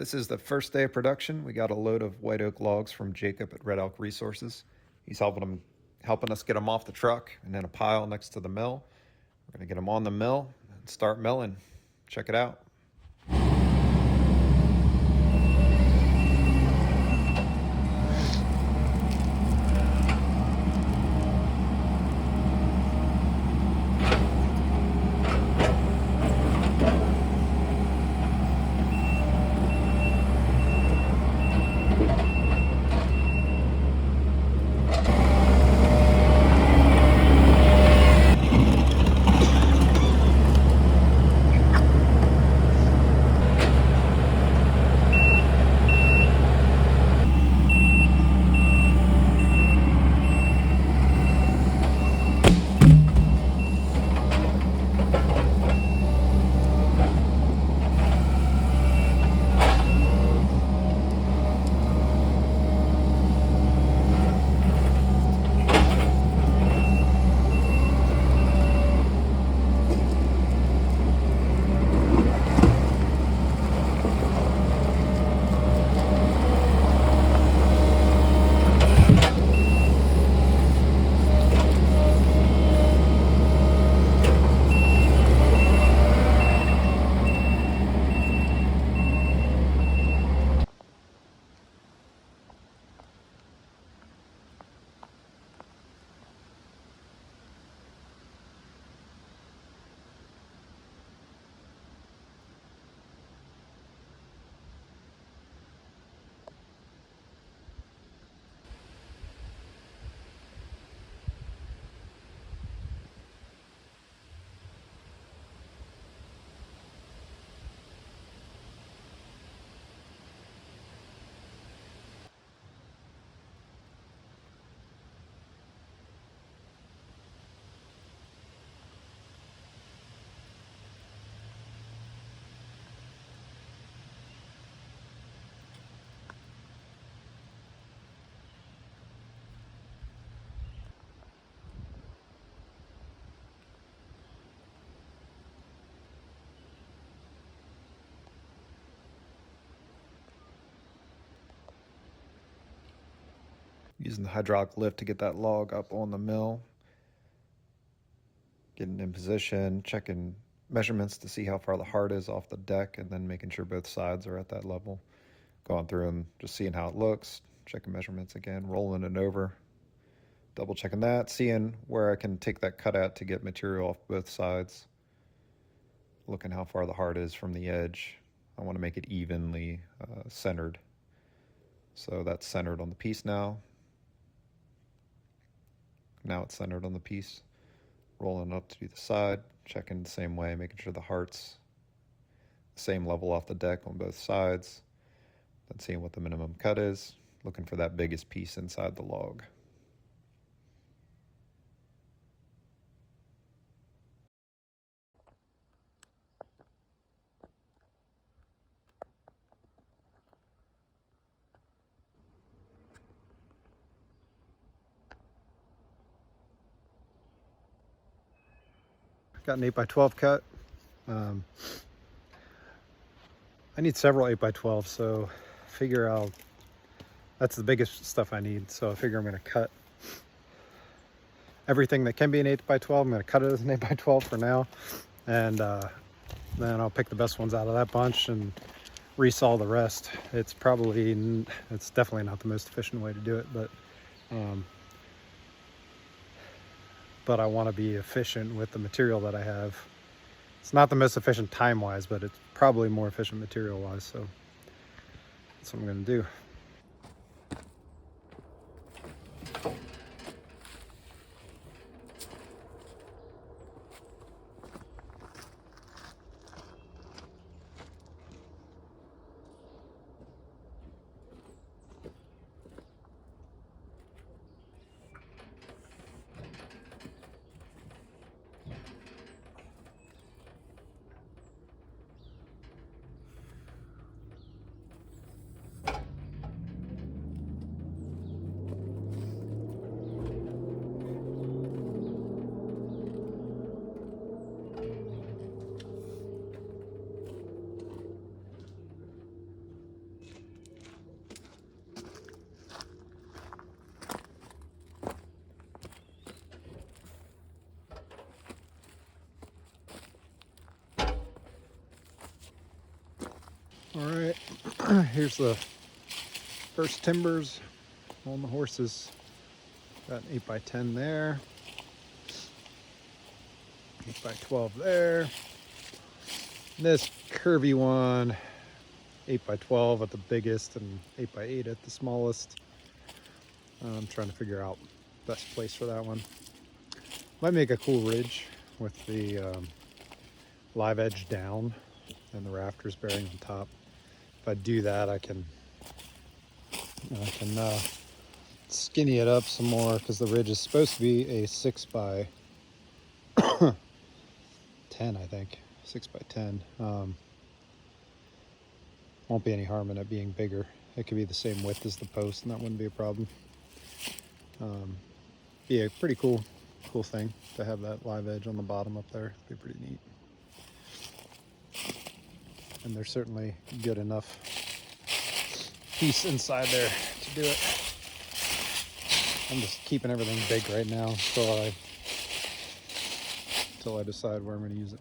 This is the first day of production. We got a load of white oak logs from Jacob at Red Elk Resources. He's helping us get them off the truck and in a pile next to the mill. We're gonna get them on the mill and start milling. Check it out. Using the hydraulic lift to get that log up on the mill. Getting in position, checking measurements to see how far the heart is off the deck, and then making sure both sides are at that level. Going through and just seeing how it looks, checking measurements again, rolling it over, double checking that, seeing where I can take that cut at to get material off both sides. Looking how far the heart is from the edge. I want to make it evenly centered. So that's centered on the piece now. Now it's centered on the piece. Rolling up to the side, checking the same way, making sure the heart's the same level off the deck on both sides. Then seeing what the minimum cut is, looking for that biggest piece inside the log. Got an 8x12 cut. I need several 8x12, so that's the biggest stuff I need. So I figure I'm going to cut everything that can be an 8x12. I'm going to cut it as an 8x12 for now, and then I'll pick the best ones out of that bunch and resaw the rest. It's definitely not the most efficient way to do it, but I want to be efficient with the material that I have. It's not the most efficient time-wise, but it's probably more efficient material-wise, so that's what I'm going to do. All right, here's the first timbers on the horses. Got an 8x10 there, 8x12 there. This curvy one, 8x12 at the biggest and 8x8 at the smallest. I'm trying to figure out best place for that one. Might make a cool ridge with the live edge down and the rafters bearing on top. If I do that, I can skinny it up some more, because the ridge is supposed to be a 6x10, I think. 6x10. Won't be any harm in it being bigger. It could be the same width as the post, and that wouldn't be a problem. Yeah, pretty cool thing to have that live edge on the bottom up there. It'd be pretty neat. And there's certainly good enough piece inside there to do it. I'm just keeping everything big right now until I decide where I'm going to use it.